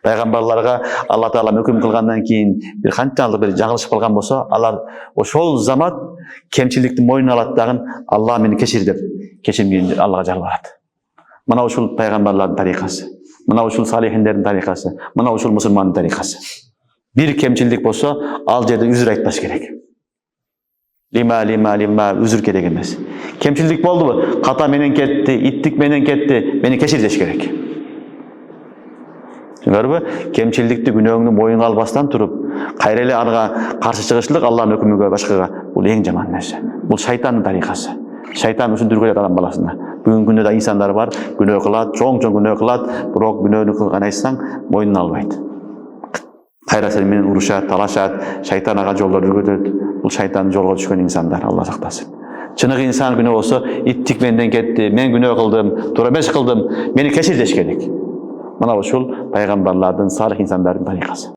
Пайгамбарларга Алла Таала өкүм кылгандан кийин бир канчалык бир жаңылыш кылган болсо, алар ошол замат кемчиликти мойнуна алат дагы Алла мени кечир деп кечирим Аллага жалбарат. Мына ушул пайгамбарлардын тарикасы, мына ушул салихиндердин тарикасы, мына ушул мусулмандын тарикасы. Бир кемчилик болсо, ал жерде үзүр айтпаш керек. Лима үзүр керек эмес. Кемчилик болдубу? Ката менен кетти, иттик менен кетти, мени кечир деш керек. Görбү? Кемчилдикти күнөөңдү моюнга албастан туруп, кайра эле ага каршы чыгышлык Алланын өкүмүгө башкага бул эң жаман нерсе. Бул шайтандын тарикасы. Шайтан ушундургуп адам баласына. Бүгүнкү күндө да инсандар бар, күнөө кылат, чоң күнөө кылат, бирок күнөөнү кылган айтсаң моюнуна албайт. Кайра сени менен урушат, талашат, шайтан ага жолдор өргөтөт. Бул шайтандын жолго түшкөн инсандар, Алла сактасын. Чыныгы инсан күнөө болсо, иттик менден кетти, мен күнөө кылдым, туура эмес кылдым, мени кечир деш керек. Мына ушул пайгамбарлардын, салих инсандардын тарикасы.